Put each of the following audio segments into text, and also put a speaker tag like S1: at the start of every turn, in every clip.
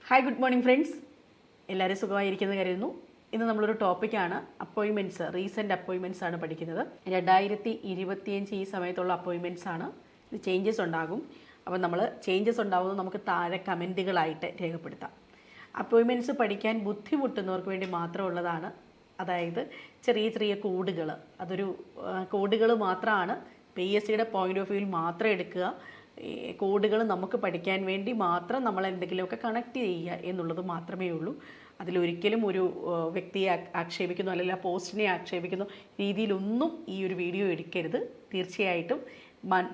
S1: Hi good morning friends, എല്ലാവരും സുഖമായിരിക്കുന്നത് കരുതുന്നു. ഇന്ന് നമ്മളൊരു ടോപ്പിക്കാണ് അപ്പോയിൻമെൻറ്റ്സ്, റീസെൻറ്റ് അപ്പോയിൻമെൻറ്റ്സ് ആണ് പഠിക്കുന്നത്. 2025 ഈ സമയത്തുള്ള അപ്പോയിൻമെൻറ്റ്സ് ആണ്. ഇത് ചേഞ്ചസ് ഉണ്ടാകും. അപ്പോൾ നമ്മൾ ചേഞ്ചസ് ഉണ്ടാകുന്നത് നമുക്ക് താഴെ കമൻറ്റുകളായിട്ട് രേഖപ്പെടുത്താം. അപ്പോയിൻമെൻറ്റ്സ് പഠിക്കാൻ ബുദ്ധിമുട്ടുന്നവർക്ക് വേണ്ടി മാത്രമുള്ളതാണ്. അതായത് ചെറിയ ചെറിയ കോഡുകൾ, അതൊരു കോഡുകൾ മാത്രമാണ്. PSCയുടെ പോയിൻ്റ് ഓഫ് വ്യൂവിൽ മാത്രം എടുക്കുക. കോഡുകൾ നമുക്ക് പഠിക്കാൻ വേണ്ടി മാത്രം നമ്മൾ എന്തെങ്കിലുമൊക്കെ കണക്ട് ചെയ്യുക എന്നുള്ളത് മാത്രമേ ഉള്ളൂ. അതിലൊരിക്കലും ഒരു വ്യക്തിയെ ആക്ഷേപിക്കുന്നു അല്ലെങ്കിൽ ആ പോസ്റ്റിനെ ആക്ഷേപിക്കുന്ന രീതിയിലൊന്നും ഈ ഒരു വീഡിയോ എടുക്കരുത്. തീർച്ചയായിട്ടും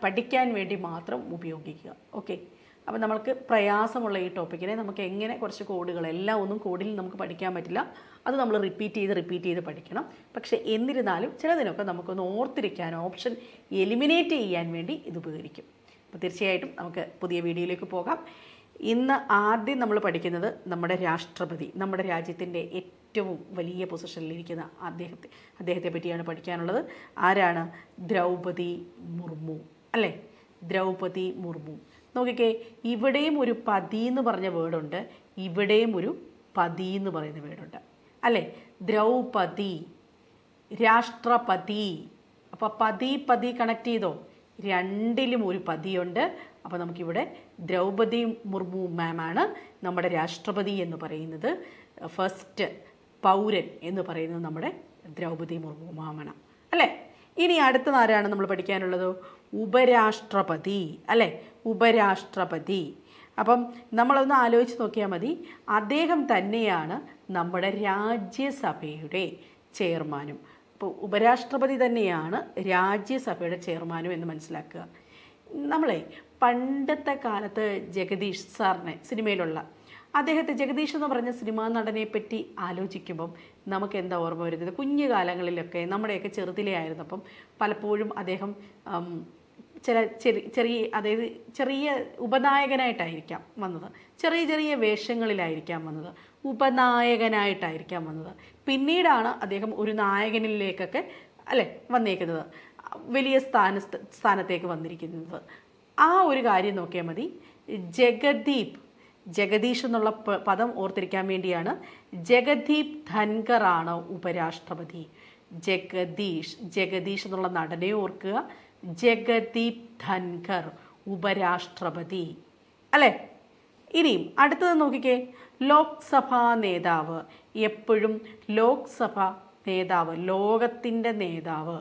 S1: പഠിക്കാൻ വേണ്ടി മാത്രം ഉപയോഗിക്കുക. ഓക്കെ, അപ്പോൾ നമ്മൾക്ക് പ്രയാസമുള്ള ഈ ടോപ്പിക്കിനെ നമുക്ക് എങ്ങനെ കുറച്ച് കോഡുകൾ, എല്ലാം ഒന്നും കോഡിൽ നമുക്ക് പഠിക്കാൻ പറ്റില്ല. അത് നമ്മൾ റിപ്പീറ്റ് ചെയ്ത് പഠിക്കണം. പക്ഷേ എന്നിരുന്നാലും ചിലതിനൊക്കെ നമുക്കൊന്ന് ഓർത്തിരിക്കാൻ, ഓപ്ഷൻ എലിമിനേറ്റ് ചെയ്യാൻ വേണ്ടി ഇത് ഉപകരിക്കും. അപ്പോൾ തീർച്ചയായിട്ടും നമുക്ക് പുതിയ വീഡിയോയിലേക്ക് പോകാം. ഇന്ന് ആദ്യം നമ്മൾ പഠിക്കുന്നത് നമ്മുടെ രാഷ്ട്രപതി, നമ്മുടെ രാജ്യത്തിൻ്റെ ഏറ്റവും വലിയ പൊസിഷനിലിരിക്കുന്ന അദ്ദേഹത്തെ പറ്റിയാണ് പഠിക്കാനുള്ളത്. ആരാണ്? ദ്രൗപദി മുർമു അല്ലേ? ദ്രൗപദി മുർമു. നോക്കിക്കേ, ഇവിടെയും ഒരു പതി എന്ന് പറഞ്ഞ വേർഡുണ്ട്, ഇവിടെയും ഒരു പതി എന്ന് പറയുന്ന വേർഡുണ്ട് അല്ലേ? ദ്രൗപദി, രാഷ്ട്രപതി. അപ്പോൾ പതി കണക്ട് ചെയ്തോ? രണ്ടിലും ഒരു പതിയുണ്ട്. അപ്പോൾ നമുക്കിവിടെ ദ്രൗപദി മുർമു മാമാണ് നമ്മുടെ രാഷ്ട്രപതി എന്ന് പറയുന്നത്. ഫസ്റ്റ് പൗരൻ എന്ന് പറയുന്നത് നമ്മുടെ ദ്രൗപദി മുർമു മാമാണ് അല്ലേ? ഇനി അടുത്തത് ആരാണ് നമ്മൾ പഠിക്കാനുള്ളത്? ഉപരാഷ്ട്രപതി അല്ലേ? ഉപരാഷ്ട്രപതി. അപ്പം നമ്മളൊന്ന് ആലോചിച്ച് നോക്കിയാൽ മതി. അദ്ദേഹം തന്നെയാണ് നമ്മുടെ രാജ്യസഭയുടെ ചെയർമാനും. അപ്പോൾ ഉപരാഷ്ട്രപതി തന്നെയാണ് രാജ്യസഭയുടെ ചെയർമാനും എന്ന് മനസ്സിലാക്കുക. നമ്മളെ പണ്ടത്തെ കാലത്ത് ജഗദീഷ് സാറിനെ, സിനിമയിലുള്ള ജഗദീഷ് എന്ന് പറഞ്ഞ സിനിമാ നടനെ പറ്റി ആലോചിക്കുമ്പം നമുക്ക് എന്താ ഓർമ്മ വരുന്നത്? കുഞ്ഞു കാലങ്ങളിലൊക്കെ നമ്മുടെയൊക്കെ ചെറുതിലേ ആയിരുന്നപ്പം പലപ്പോഴും അദ്ദേഹം അതായത് ചെറിയ ഉപനായകനായിട്ടായിരിക്കാം വന്നത്, ചെറിയ വേഷങ്ങളിലായിരിക്കാം വന്നത്, ഉപനായകനായിട്ടായിരിക്കാം വന്നത്. പിന്നീടാണ് അദ്ദേഹം ഒരു നായകനിലേക്കൊക്കെ അല്ലേ വന്നേക്കുന്നത്, വലിയ സ്ഥാനത്തേക്ക് വന്നിരിക്കുന്നത്. ആ ഒരു കാര്യം നോക്കിയാൽ മതി. ജഗദീഷ് എന്നുള്ള പദം ഓർത്തിരിക്കാൻ വേണ്ടിയാണ്. ജഗദീപ് ധൻകർ ആണ് ഉപരാഷ്ട്രപതി. ജഗദീഷ് എന്നുള്ള നടനെ ഓർക്കുക. ജഗദീപ് ധൻകർ ഉപരാഷ്ട്രപതി അല്ലേ? ഇനിയും അടുത്തത് നോക്കിക്കേ, ലോക്സഭാ നേതാവ്. എപ്പോഴും ലോക്സഭാ നേതാവ്, ലോകത്തിൻ്റെ നേതാവ്.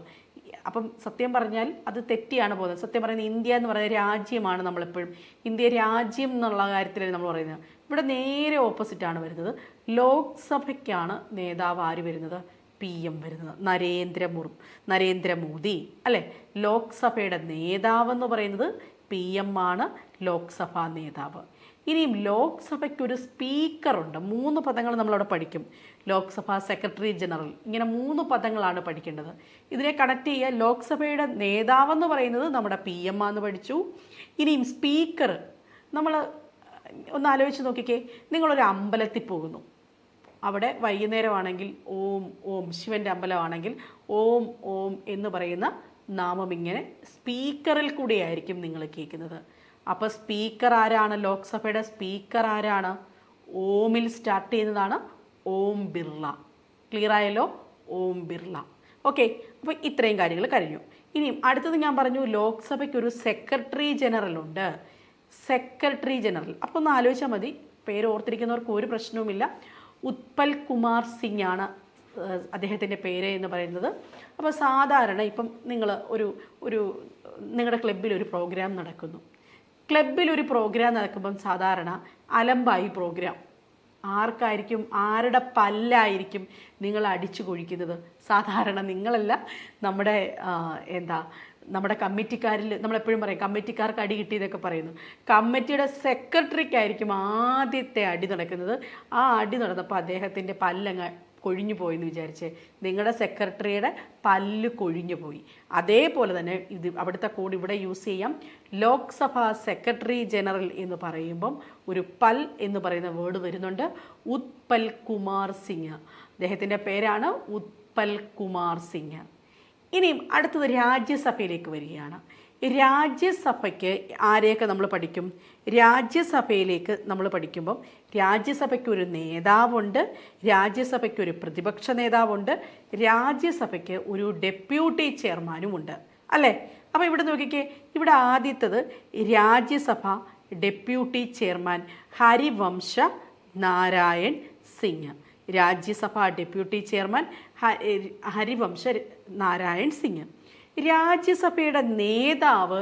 S1: അപ്പം സത്യം പറഞ്ഞാൽ അത് തെറ്റിയാണ് പോകുന്നത്. സത്യം പറയുന്നത് ഇന്ത്യ എന്ന് പറയുന്ന രാജ്യമാണ്. നമ്മളെപ്പോഴും ഇന്ത്യ രാജ്യം എന്നുള്ള കാര്യത്തിലാണ് നമ്മൾ പറയുന്നത്. ഇവിടെ നേരെ ഓപ്പോസിറ്റാണ് വരുന്നത്. ലോക്സഭയ്ക്കാണ് നേതാവ് ആര് വരുന്നത്? PM വരുന്നത് നരേന്ദ്രമോദി അല്ലേ? ലോക്സഭയുടെ നേതാവെന്ന് പറയുന്നത് PM ആണ്, ലോക്സഭാ നേതാവ്. ഇനിയും ലോക്സഭയ്ക്കൊരു സ്പീക്കറുണ്ട്. 3 പദങ്ങൾ നമ്മളവിടെ പഠിക്കും. ലോക്സഭാ സെക്രട്ടറി ജനറൽ, ഇങ്ങനെ 3 പദങ്ങളാണ് പഠിക്കേണ്ടത്. ഇതിനെ കണക്ട് ചെയ്യുക. ലോക്സഭയുടെ നേതാവെന്ന് പറയുന്നത് നമ്മുടെ PM ആണെന്ന് പഠിച്ചു. ഇനിയും സ്പീക്കർ, നമ്മൾ ഒന്ന് ആലോചിച്ച് നോക്കിക്കേ. നിങ്ങളൊരു അമ്പലത്തിൽ പോകുന്നു, അവിടെ വൈകുന്നേരമാണെങ്കിൽ ഓം ഓം, ശിവൻ്റെ അമ്പലമാണെങ്കിൽ ഓം ഓം എന്ന് പറയുന്ന നാമം ഇങ്ങനെ സ്പീക്കറിൽ കൂടിയായിരിക്കും നിങ്ങൾ കേൾക്കുന്നത്. അപ്പോൾ സ്പീക്കർ ആരാണ്? ലോക്സഭയുടെ സ്പീക്കർ ആരാണ്? ഓമിൽ സ്റ്റാർട്ട് ചെയ്യുന്നതാണ് ഓം ബിർള. ക്ലിയർ ആയല്ലോ? ഓം ബിർള. ഓക്കെ, അപ്പോൾ ഇത്രയും കാര്യങ്ങൾ കഴിഞ്ഞു. ഇനിയും അടുത്തത് ഞാൻ പറഞ്ഞു, ലോക്സഭയ്ക്ക് ഒരു സെക്രട്ടറി ജനറൽ ഉണ്ട്. സെക്രട്ടറി ജനറൽ, അപ്പോൾ ഒന്ന് ആലോചിച്ചാൽ മതി. പേര് ഓർത്തിരിക്കുന്നവർക്ക് ഒരു പ്രശ്നവുമില്ല. ഉത്പൽ കുമാർ സിംഗ് ആണ് അദ്ദേഹത്തിൻ്റെ പേര് എന്ന് പറയുന്നത്. അപ്പോൾ സാധാരണ ഇപ്പം നിങ്ങൾ നിങ്ങളുടെ ക്ലബിൽ ഒരു പ്രോഗ്രാം നടക്കുന്നു. സാധാരണ അലമ്പായി പ്രോഗ്രാം. ആർക്കായിരിക്കും, ആരുടെ പല്ലായിരിക്കും നിങ്ങൾ അടിച്ചു കൊഴിക്കുന്നത്? സാധാരണ നിങ്ങളല്ല, നമ്മുടെ കമ്മിറ്റിക്കാരിൽ നമ്മളെപ്പോഴും പറയും കമ്മിറ്റിക്കാർക്ക് അടി കിട്ടിയതൊക്കെ പറയുന്നു. കമ്മിറ്റിയുടെ സെക്രട്ടറിക്കായിരിക്കും ആദ്യത്തെ അടി നടക്കുന്നത്. ആ അടി നടന്നപ്പോൾ അദ്ദേഹത്തിൻ്റെ പല്ലങ്ങ് കൊഴിഞ്ഞു പോയെന്ന് വിചാരിച്ച് നിങ്ങളുടെ സെക്രട്ടറിയുടെ പല്ല് കൊഴിഞ്ഞു പോയി. അതേപോലെ തന്നെ അവിടുത്തെ കോഡ് ഇവിടെ യൂസ് ചെയ്യാം. ലോക്സഭാ സെക്രട്ടറി ജനറൽ എന്ന് പറയുമ്പം ഒരു പൽ എന്ന് പറയുന്ന വേർഡ് വരുന്നുണ്ട്. ഉത്പൽ കുമാർ സിംഗ്, അദ്ദേഹത്തിൻ്റെ പേരാണ് ഉത്പൽ കുമാർ സിംഗ്. ഇനിയും അടുത്തത് രാജ്യസഭയിലേക്ക് വരികയാണ്. രാജ്യസഭയ്ക്ക് ആരെയൊക്കെ നമ്മൾ പഠിക്കും? രാജ്യസഭയിലേക്ക് നമ്മൾ പഠിക്കുമ്പം രാജ്യസഭയ്ക്ക് ഒരു നേതാവുണ്ട്, രാജ്യസഭയ്ക്ക് ഒരു പ്രതിപക്ഷ നേതാവുണ്ട്, രാജ്യസഭയ്ക്ക് ഒരു ഡെപ്യൂട്ടി ചെയർമാനുമുണ്ട്, അല്ലേ? അപ്പോൾ ഇവിടെ നോക്കിക്കേ, ഇവിടെ ആദ്യത്തത് Rajya Sabha deputy chairman Harivansh Narayan Singh. Rajya Sabha deputy chairman Harivansh Narayan Singh. രാജ്യസഭയുടെ നേതാവ്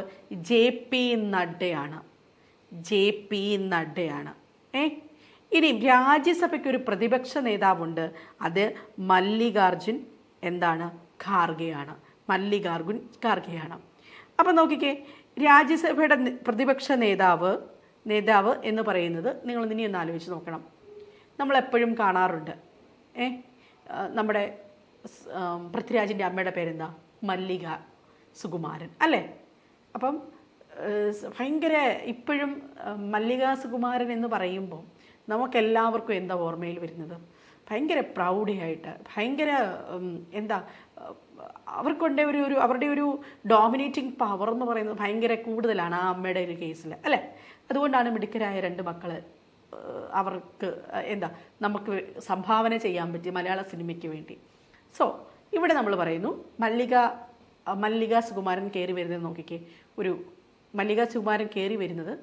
S1: JP നഡ്ഡയാണ്. JP നഡ്ഡയാണ്. ഇനി രാജ്യസഭയ്ക്ക് ഒരു പ്രതിപക്ഷ നേതാവുണ്ട്, അത് മല്ലികാർജുൻ ഖാർഗെയാണ്. മല്ലികാർജുൻ ഖാർഗെയാണ്. അപ്പം നോക്കിക്കേ, രാജ്യസഭയുടെ പ്രതിപക്ഷ നേതാവ് എന്ന് പറയുന്നത് നിങ്ങൾ ഇനി ഒന്ന് ആലോചിച്ച് നോക്കണം. നമ്മളെപ്പോഴും കാണാറുണ്ട്, നമ്മുടെ പൃഥ്വിരാജിൻ്റെ അമ്മയുടെ പേരെന്താ? മല്ലിക സുകുമാരൻ, അല്ലേ? അപ്പം ഭയങ്കര ഇപ്പോഴും മല്ലിക സുകുമാരൻ എന്ന് പറയുമ്പോൾ നമുക്കെല്ലാവർക്കും എന്താ ഓർമ്മയിൽ വരുന്നത്? ഭയങ്കര പ്രൗഢിയായിട്ട്, ഭയങ്കര അവരുടെ ഒരു ഡോമിനേറ്റിംഗ് പവർ എന്ന് പറയുന്നത് ഭയങ്കര കൂടുതലാണ് ആ അമ്മയുടെ ഒരു കേസിൽ, അല്ലേ? അതുകൊണ്ടാണ് മിടുക്കരായ 2 മക്കൾ അവർക്ക് നമുക്ക് സംഭാവന ചെയ്യാൻ പറ്റി മലയാള സിനിമയ്ക്ക് വേണ്ടി. സോ ഇവിടെ നമ്മൾ പറയുന്നു മല്ലിക സുകുമാരൻ കയറി വരുന്നത് നോക്കിക്കേ. മല്ലിക സുകുമാരൻ കയറി വരുന്നത്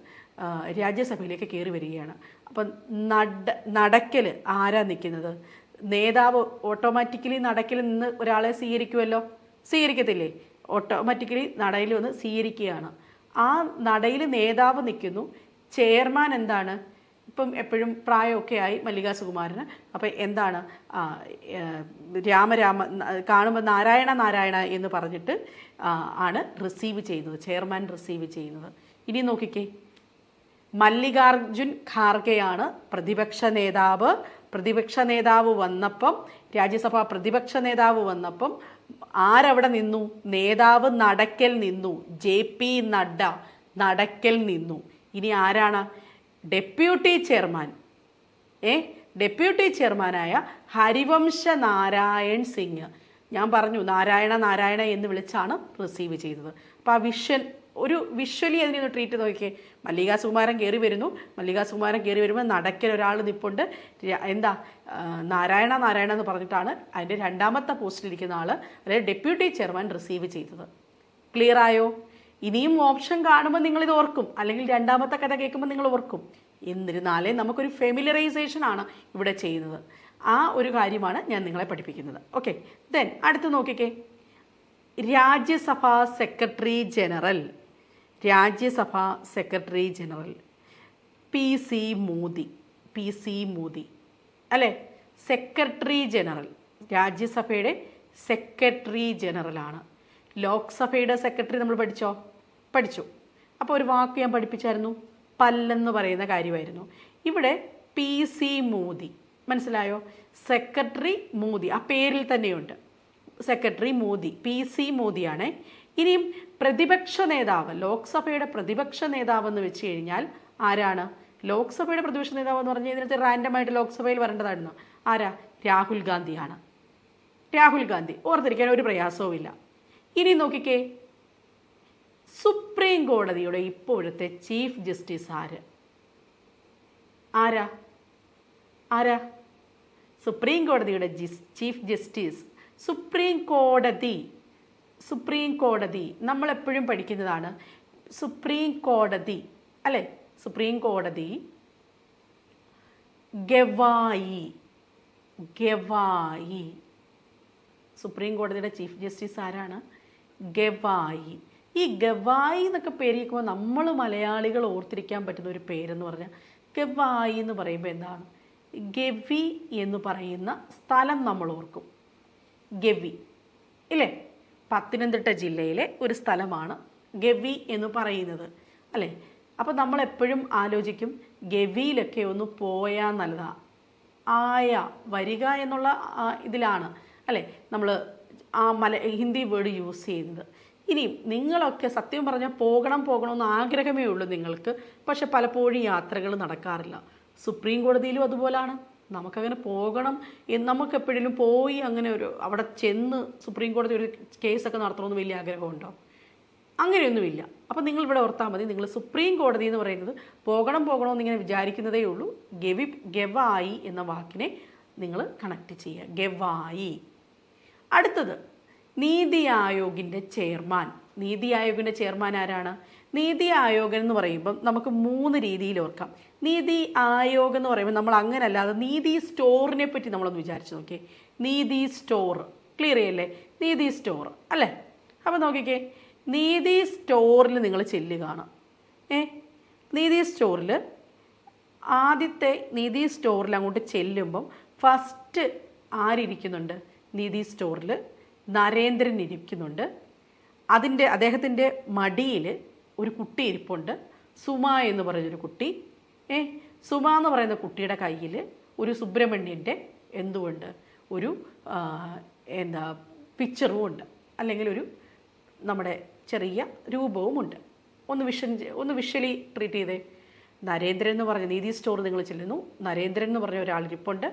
S1: രാജ്യസഭയിലേക്ക് കയറി വരികയാണ്. അപ്പം നടക്കൽ ആരാ നിൽക്കുന്നത്? നേതാവ് ഓട്ടോമാറ്റിക്കലി നടക്കിൽ നിന്ന് ഒരാളെ സ്വീകരിക്കത്തില്ലേ? ഓട്ടോമാറ്റിക്കലി നടയിൽ വന്ന് സ്വീകരിക്കുകയാണ്. ആ നടയിൽ നേതാവ് നിൽക്കുന്നു. ചെയർമാൻ ഇപ്പം എപ്പോഴും പ്രായമൊക്കെ ആയി മല്ലിക സുകുമാരന്. അപ്പം കാണുമ്പോൾ നാരായണ എന്ന് പറഞ്ഞിട്ട് ആണ് റിസീവ് ചെയ്യുന്നത്, ചെയർമാൻ റിസീവ് ചെയ്യുന്നത്. ഇനി നോക്കിക്കേ, മല്ലികാർജുൻ ഖാർഗെയാണ് പ്രതിപക്ഷ നേതാവ്. രാജ്യസഭാ പ്രതിപക്ഷ നേതാവ് വന്നപ്പം ആരവിടെ നിന്നു? നേതാവ് നടക്കൽ നിന്നു. JP നഡ്ഡ നടക്കൽ നിന്നു. ഇനി ആരാണ്? ഡെപ്യൂട്ടി ചെയർമാനായ ഹരിവംശ നാരായൺ സിംഗ്. ഞാൻ പറഞ്ഞു നാരായണ എന്ന് വിളിച്ചാണ് റിസീവ് ചെയ്തത്. അപ്പോൾ ആ വിഷ്വലി അതിനെ ട്രീറ്റ് നോക്കിയേ. മല്ലിക സുകുമാരൻ കയറി വരുമ്പോൾ നടക്കൽ ഒരാൾ നിൽപ്പുണ്ട്. നാരായണ എന്ന് പറഞ്ഞിട്ടാണ് അതിൻ്റെ 2ാമത്തെ പോസ്റ്റിലിരിക്കുന്ന ആൾ, അതായത് ഡെപ്യൂട്ടി ചെയർമാൻ റിസീവ് ചെയ്തത്. ക്ലിയർ ആയോ? ഇനിയും ഓപ്ഷൻ കാണുമ്പോൾ നിങ്ങളിത് ഓർക്കും, അല്ലെങ്കിൽ 2ാമത്തെ കഥ കേൾക്കുമ്പോൾ നിങ്ങൾ ഓർക്കും. എന്നിരുന്നാലേ നമുക്കൊരു ഫെമിലറൈസേഷൻ ആണ് ഇവിടെ ചെയ്യുന്നത്. ആ ഒരു കാര്യമാണ് ഞാൻ നിങ്ങളെ പഠിപ്പിക്കുന്നത്. ഓക്കെ, ദെൻ അടുത്ത് നോക്കിക്കേ, Rajya Sabha secretary general PC Modi, അല്ലേ? സെക്രട്ടറി ജനറൽ, രാജ്യസഭയുടെ സെക്രട്ടറി ജനറലാണ്. ലോക്സഭയുടെ സെക്രട്ടറി നമ്മൾ പഠിച്ചു. അപ്പോൾ ഒരു വാക്ക് ഞാൻ പഠിപ്പിച്ചായിരുന്നു, പല്ലെന്ന് പറയുന്ന കാര്യമായിരുന്നു. ഇവിടെ PC മോദി, മനസ്സിലായോ? സെക്രട്ടറി മോദി ആ പേരിൽ തന്നെയുണ്ട്. Secretary Modi, PC മോദിയാണ്. ഇനിയും പ്രതിപക്ഷ നേതാവ്, ലോക്സഭയുടെ പ്രതിപക്ഷ നേതാവ് എന്ന് വെച്ച് കഴിഞ്ഞാൽ ആരാണ്? ലോക്സഭയുടെ പ്രതിപക്ഷ നേതാവ് എന്ന് പറഞ്ഞാൽ ഇതിനകത്ത് റാൻഡമായിട്ട് ലോക്സഭയിൽ വരേണ്ടതായിരുന്നു. ആരാ? രാഹുൽ ഗാന്ധിയാണ്. ഓർത്തിരിക്കാൻ ഒരു പ്രയാസവുമില്ല. ഇനി നോക്കിക്കേ, സുപ്രീം കോടതിയുടെ ഇപ്പോഴത്തെ ചീഫ് ജസ്റ്റിസ് ആരാ? സുപ്രീം കോടതിയുടെ ചീഫ് ജസ്റ്റിസ്. സുപ്രീം കോടതി നമ്മളെപ്പോഴും പഠിക്കുന്നതാണ്. സുപ്രീം കോടതി, അല്ലേ? സുപ്രീം കോടതി ഗവായി. സുപ്രീം കോടതിയുടെ ചീഫ് ജസ്റ്റിസ് ആരാണ്? ഗവായി. ഈ ഗവായി എന്നൊക്കെ പേര് കേൾക്കുമ്പോൾ നമ്മൾ മലയാളികൾ ഓർത്തിരിക്കാൻ പറ്റുന്ന ഒരു പേരെന്ന് പറഞ്ഞാൽ, ഗവായി എന്ന് പറയുമ്പോൾ എന്താണ്? ഗവി എന്ന് പറയുന്ന സ്ഥലം നമ്മൾ ഓർക്കും. ഗവി, ഇല്ലേ? പത്തനംതിട്ട ജില്ലയിലെ ഒരു സ്ഥലമാണ് ഗവി എന്ന് പറയുന്നത്, അല്ലേ? അപ്പോൾ നമ്മളെപ്പോഴും ആലോചിക്കും ഗവിയിലൊക്കെ ഒന്ന് പോയാൽ നല്ലതാ. വരിക എന്നുള്ള ഇതിലാണ്, അല്ലേ, നമ്മൾ ആ ഹിന്ദി വേർഡ് യൂസ് ചെയ്യുന്നത്. ഇനി നിങ്ങളൊക്കെ സത്യം പറഞ്ഞാൽ പോകണമെന്ന് ആഗ്രഹമേ ഉള്ളൂ നിങ്ങൾക്ക്, പക്ഷെ പലപ്പോഴും യാത്രകൾ നടക്കാറില്ല. സുപ്രീം കോടതിയിലും അതുപോലാണ്. നമുക്കങ്ങനെ പോകണം, നമുക്ക് എപ്പോഴെങ്കിലും പോയി അങ്ങനെ അവിടെ ചെന്ന് സുപ്രീം കോടതി ഒരു കേസൊക്കെ നടത്തണമെന്ന് വലിയ ആഗ്രഹമുണ്ടോ? അങ്ങനെയൊന്നുമില്ല. അപ്പോൾ നിങ്ങൾ ഇവിടെ ഓർത്താൽ മതി, നിങ്ങൾ സുപ്രീം കോടതി എന്ന് പറയുന്നത് പോകണമെന്നിങ്ങനെ വിചാരിക്കുന്നതേ ഉള്ളൂ. ഗവായി എന്ന വാക്കിനെ നിങ്ങൾ കണക്ട് ചെയ്യുക, ഗവായി. അടുത്തത് നീതി ആയോഗിൻ്റെ ചെയർമാൻ. നീതി ആയോഗിൻ്റെ ചെയർമാൻ ആരാണ്? നീതി ആയോഗ് എന്ന് പറയുമ്പം നമുക്ക് 3 രീതിയിൽ ഓർക്കാം. നീതി ആയോഗ് എന്ന് പറയുമ്പോൾ നമ്മൾ അങ്ങനെ അല്ലാതെ നീതി സ്റ്റോറിനെ പറ്റി നമ്മളൊന്ന് വിചാരിച്ച് നോക്കിയേ. നീതി സ്റ്റോർ ക്ലിയർ ചെയ്യല്ലേ? നീതി സ്റ്റോർ അല്ലേ? അപ്പോൾ നോക്കിക്കേ, നീതി സ്റ്റോറിൽ നിങ്ങൾ ചെല്ലുകയാണ്. നീതി സ്റ്റോറിൽ ആദ്യത്തെ നീതി സ്റ്റോറിൽ അങ്ങോട്ട് ചെല്ലുമ്പം ഫസ്റ്റ് ആരിയ്ക്കുന്നുണ്ട്? നീതി സ്റ്റോറിൽ നരേന്ദ്രൻ ഇരിക്കുന്നുണ്ട്. അദ്ദേഹത്തിൻ്റെ മടിയിൽ ഒരു കുട്ടി ഇരിപ്പുണ്ട്, സുമ എന്ന് പറയുന്നൊരു കുട്ടി. സുമ എന്ന് പറയുന്ന കുട്ടിയുടെ കയ്യിൽ ഒരു സുബ്രഹ്മണ്യൻ്റെ എന്തുമുണ്ട്? ഒരു പിക്ചറും ഉണ്ട്, അല്ലെങ്കിൽ ഒരു നമ്മുടെ ചെറിയ രൂപവുമുണ്ട്. ഒന്ന് വിഷ്വലി ട്രീറ്റ് ചെയ്തേ. നരേന്ദ്രൻ എന്ന് പറഞ്ഞ നീതി സ്റ്റോർ നിങ്ങൾ ചെല്ലുന്നു, നരേന്ദ്രൻ എന്ന് പറഞ്ഞ ഒരാളിരിപ്പുണ്ട്.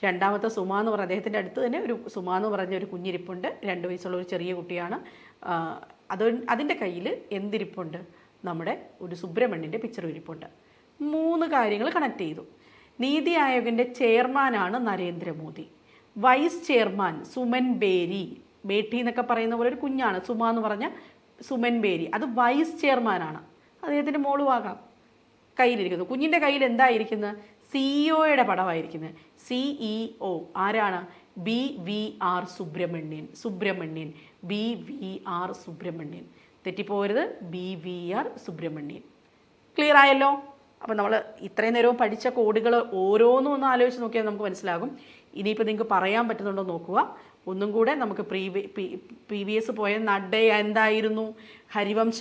S1: രണ്ടാമത്തെ സുമ എന്ന് പറഞ്ഞ അദ്ദേഹത്തിൻ്റെ അടുത്ത് തന്നെ ഒരു സുമ എന്ന് പറഞ്ഞ ഒരു കുഞ്ഞിരിപ്പുണ്ട്, 2 വയസ്സുള്ള ഒരു ചെറിയ കുട്ടിയാണ്. അതിൻ്റെ കയ്യിൽ എന്തിരിപ്പുണ്ട്? നമ്മുടെ ഒരു സുബ്രഹ്മണ്യൻ്റെ പിക്ചർ ഇരിപ്പുണ്ട്. 3 കാര്യങ്ങൾ കണക്ട് ചെയ്തു. നീതി ആയോഗിൻ്റെ ചെയർമാനാണ് നരേന്ദ്രമോദി. വൈസ് ചെയർമാൻ സുമൻ ബേരി, ബേട്ടി എന്നൊക്കെ പറയുന്ന പോലെ ഒരു കുഞ്ഞാണ്, സുമ എന്ന് പറഞ്ഞ സുമൻ ബേരി, അത് വൈസ് ചെയർമാനാണ്. അദ്ദേഹത്തിൻ്റെ മോളുമാകാം. കയ്യിലിരിക്കുന്നു, കുഞ്ഞിൻ്റെ കയ്യിൽ എന്തായിരിക്കുന്നത്? CEO പടമായിരിക്കുന്നത്. CEO ആരാണ്? BVR സുബ്രഹ്മണ്യൻ. BVR സുബ്രഹ്മണ്യൻ, തെറ്റിപ്പോരുത്, BVR സുബ്രഹ്മണ്യൻ. ക്ലിയർ ആയല്ലോ? അപ്പം നമ്മൾ ഇത്രയും നേരവും പഠിച്ച കോഡുകൾ ഓരോന്നും ഒന്ന് ആലോചിച്ച് നോക്കിയാൽ നമുക്ക് മനസ്സിലാകും. ഇനിയിപ്പോൾ നിങ്ങൾക്ക് പറയാൻ പറ്റുന്നുണ്ടോ നോക്കുക. ഒന്നും കൂടെ നമുക്ക് previous പോയ നഡ്ഡ എന്തായിരുന്നു? ഹരിവംശ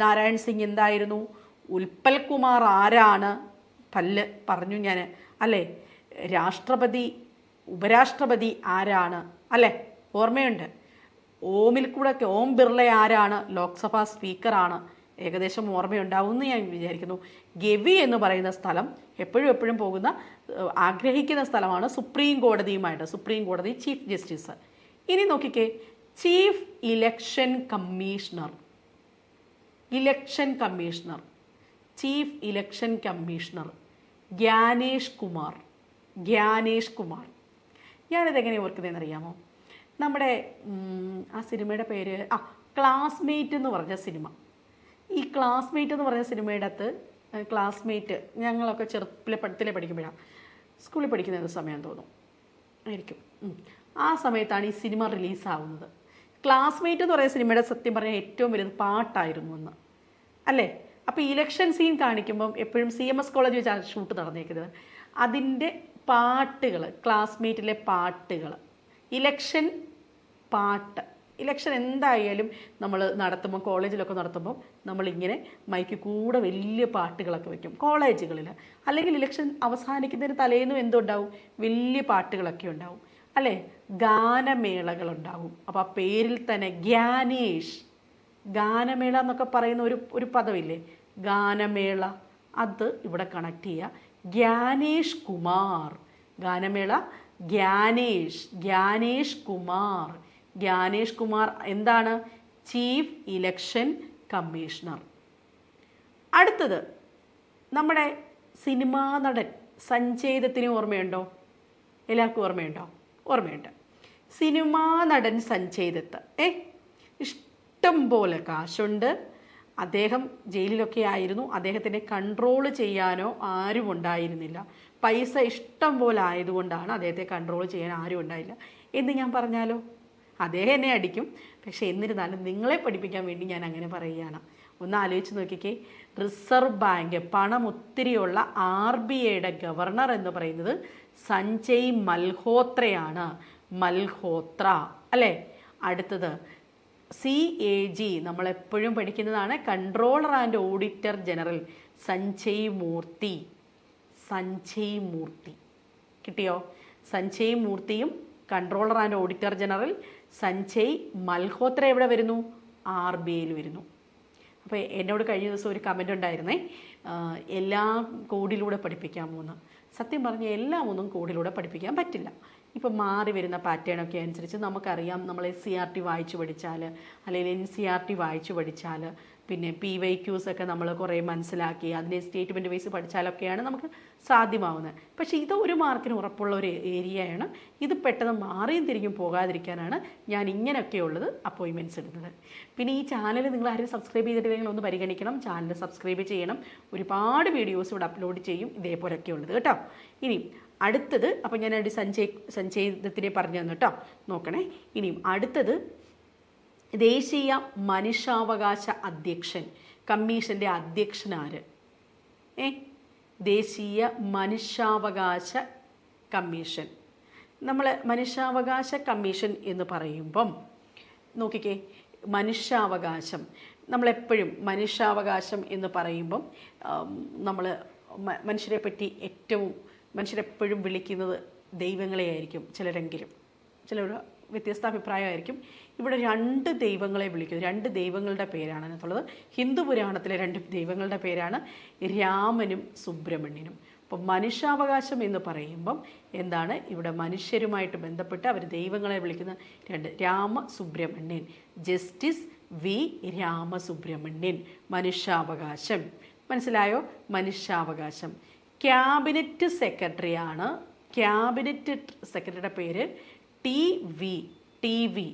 S1: നാരായൺ സിംഗ് എന്തായിരുന്നു? ഉൽപ്പൽ കുമാർ ആരാണ്? പറഞ്ഞു ഞാൻ അല്ലേ? രാഷ്ട്രപതി ഉപരാഷ്ട്രപതി ആരാണ് അല്ലേ? ഓർമ്മയുണ്ട്. ഓം ബിർള ആരാണ്? ലോക്സഭാ സ്പീക്കറാണ്. ഏകദേശം ഓർമ്മയുണ്ടാവുമെന്ന് ഞാൻ വിചാരിക്കുന്നു. ഗവി എന്ന് പറയുന്ന സ്ഥലം എപ്പോഴും പോകുന്ന ആഗ്രഹിക്കുന്ന സ്ഥലമാണ് സുപ്രീം കോടതിയുമായിട്ട്. സുപ്രീം കോടതി ചീഫ് ജസ്റ്റിസ്. ഇനി നോക്കിക്കേ, chief election commissioner. Chief election commissioner Gyanesh Kumar. ഞാനിതെങ്ങനെ ഓർക്കുന്നതെന്ന് അറിയാമോ? നമ്മുടെ ആ സിനിമയുടെ പേര് ക്ലാസ്മേറ്റ് എന്ന് പറഞ്ഞ സിനിമ. ഈ ക്ലാസ്മേറ്റ് എന്ന് പറഞ്ഞ സിനിമയുടെ അകത്ത് ക്ലാസ്മേറ്റ് ഞങ്ങളൊക്കെ ചെറുപ്പത്തിലെ പഠിക്കുമ്പോഴാണ്, സ്കൂളിൽ പഠിക്കുന്ന സമയം തോന്നും ആയിരിക്കും. ആ സമയത്താണ് ഈ സിനിമ റിലീസാവുന്നത്. ക്ലാസ്മേറ്റ് എന്ന് പറയുന്ന സിനിമയുടെ സത്യം പറഞ്ഞാൽ ഏറ്റവും വലുത് പാട്ടായിരുന്നു എന്ന് അല്ലേ? അപ്പോൾ ഇലക്ഷൻ സീൻ കാണിക്കുമ്പം എപ്പോഴും CMS കോളേജ് വെച്ചാണ് ഷൂട്ട് നടന്നേക്കുന്നത്. അതിൻ്റെ പാട്ടുകൾ, ക്ലാസ്മേറ്റിലെ പാട്ടുകൾ, ഇലക്ഷൻ പാട്ട്. ഇലക്ഷൻ എന്തായാലും നമ്മൾ നടത്തുമ്പോൾ, കോളേജിലൊക്കെ നടത്തുമ്പോൾ നമ്മളിങ്ങനെ മൈക്ക് കൂടെ വലിയ പാട്ടുകളൊക്കെ വയ്ക്കും കോളേജുകളിൽ. അല്ലെങ്കിൽ ഇലക്ഷൻ അവസാനിക്കുന്നതിന് തലേന്നും എന്തുണ്ടാവും? വലിയ പാട്ടുകളൊക്കെ ഉണ്ടാവും അല്ലേ? ഗാനമേളകളുണ്ടാവും. അപ്പോൾ ആ പേരിൽ തന്നെ ഗാനമേള എന്നൊക്കെ പറയുന്ന ഒരു പദമില്ലേ, ഗാനമേള, അത് ഇവിടെ കണക്ട് ചെയ്യുക. ഗ്യാനേഷ് കുമാർ. ഗാനമേള ഗ്യാനേഷ് കുമാർ എന്താണ്? Chief election commissioner. അടുത്തത് നമ്മുടെ സിനിമാ നടൻ സഞ്ജയ് ദത്തിനെ ഓർമ്മയുണ്ടോ? എല്ലാവർക്കും ഓർമ്മയുണ്ട്. സിനിമാ നടൻ സഞ്ജയ് ദത്ത് ഇഷ്ടം പോലെ കാശുണ്ട്. അദ്ദേഹം ജയിലിലൊക്കെ ആയിരുന്നു. അദ്ദേഹത്തിനെ കൺട്രോൾ ചെയ്യാനോ ആരും ഉണ്ടായിരുന്നില്ല. പൈസ ഇഷ്ടം പോലെ ആയതുകൊണ്ടാണ് അദ്ദേഹത്തെ കൺട്രോൾ ചെയ്യാൻ ആരും ഉണ്ടായില്ല എന്ന് ഞാൻ പറഞ്ഞാലോ? അദ്ദേഹം എന്നെ അടിക്കും. പക്ഷേ എന്നിരുന്നാലും നിങ്ങളെ പഠിപ്പിക്കാൻ വേണ്ടി ഞാൻ അങ്ങനെ പറയുകയാണ്. ഒന്ന് ആലോചിച്ച് നോക്കിക്കേ, റിസർവ് ബാങ്ക് പണം ഒത്തിരിയുള്ള RBIയുടെ ഗവർണർ എന്ന് പറയുന്നത് സഞ്ജയ് മൽഹോത്രയാണ്. മൽഹോത്ര അല്ലേ? അടുത്തത് CAG, നമ്മളെപ്പോഴും പഠിക്കുന്നതാണ്, controller and auditor general Sanjay Murthy. കിട്ടിയോ? സഞ്ജയ് മൂർത്തിയും controller and auditor general Sanjay Malhotra എവിടെ വരുന്നു? RBIയിൽ വരുന്നു. അപ്പോൾ എന്നോട് കഴിഞ്ഞ ദിവസം ഒരു കമൻ്റ് ഉണ്ടായിരുന്നേ, എല്ലാ കോഡിലൂടെ പഠിപ്പിക്കാമോ എന്ന്. സത്യം പറഞ്ഞാൽ എല്ലാം ഒന്നും കോഡിലൂടെ പഠിപ്പിക്കാൻ പറ്റില്ല. ഇപ്പം മാറി വരുന്ന പാറ്റേണൊക്കെ അനുസരിച്ച് നമുക്കറിയാം. നമ്മൾ SCERT വായിച്ചു പഠിച്ചാൽ അല്ലെങ്കിൽ NCERT വായിച്ചു പഠിച്ചാൽ പിന്നെ PYQs ഒക്കെ നമ്മൾ കുറേ മനസ്സിലാക്കി അതിനെ സ്റ്റേറ്റ്മെൻറ്റ് വൈസ് പഠിച്ചാലൊക്കെയാണ് നമുക്ക് സാധ്യമാവുന്നത്. പക്ഷേ ഇത് ഒരു മാർക്കിന് ഉറപ്പുള്ള ഒരു ഏരിയയാണ്. ഇത് പെട്ടെന്ന് മാറിയും തിരിഞ്ഞും പോകാതിരിക്കാനാണ് ഞാൻ ഇങ്ങനെയൊക്കെയുള്ളത് അപ്പോയിൻമെൻറ്റ്സ് ഇടുന്നത്. പിന്നെ ഈ ചാനൽ നിങ്ങൾ ആരും സബ്സ്ക്രൈബ് ചെയ്തിട്ടില്ലെങ്കിൽ ഒന്ന് പരിഗണിക്കണം. ചാനൽ സബ്സ്ക്രൈബ് ചെയ്യണം. ഒരുപാട് വീഡിയോസ് ഇവിടെ അപ്ലോഡ് ചെയ്യും ഇതേപോലെയൊക്കെ ഉള്ളത് കേട്ടോ. ഇനി അടുത്തത്, അപ്പം ഞാനൊരു സഞ്ചയത്തിനെ പറഞ്ഞു തന്നു കേട്ടോ, നോക്കണേ. ഇനിയും അടുത്തത് ദേശീയ മനുഷ്യാവകാശ അധ്യക്ഷൻ കമ്മീഷൻ്റെ അധ്യക്ഷൻ ആര്? ദേശീയ മനുഷ്യാവകാശ കമ്മീഷൻ. നമ്മൾ മനുഷ്യാവകാശ കമ്മീഷൻ എന്ന് പറയുമ്പം നോക്കിക്കേ, മനുഷ്യാവകാശം നമ്മളെപ്പോഴും മനുഷ്യാവകാശം എന്ന് പറയുമ്പം നമ്മൾ മനുഷ്യരെ പറ്റി മനുഷ്യരെപ്പോഴും വിളിക്കുന്നത് ദൈവങ്ങളെയായിരിക്കും. ചിലർ വ്യത്യസ്ത അഭിപ്രായമായിരിക്കും. ഇവിടെ 2 ദൈവങ്ങളെ വിളിക്കുന്നു. 2 ദൈവങ്ങളുടെ പേരാണ് അതിനകത്തുള്ളത്. ഹിന്ദു പുരാണത്തിലെ 2 ദൈവങ്ങളുടെ പേരാണ് രാമനും സുബ്രഹ്മണ്യനും. അപ്പം മനുഷ്യാവകാശം എന്ന് പറയുമ്പം എന്താണ്, ഇവിടെ മനുഷ്യരുമായിട്ട് ബന്ധപ്പെട്ട് അവർ ദൈവങ്ങളെ വിളിക്കുന്ന 2, രാമ സുബ്രഹ്മണ്യൻ. Justice V Ramasubramanian. മനുഷ്യാവകാശം മനസ്സിലായോ? മനുഷ്യാവകാശം. ക്യാബിനറ്റ് സെക്രട്ടറിയാണ്. ക്യാബിനറ്റ് സെക്രട്ടറിയുടെ പേര് ടി വി.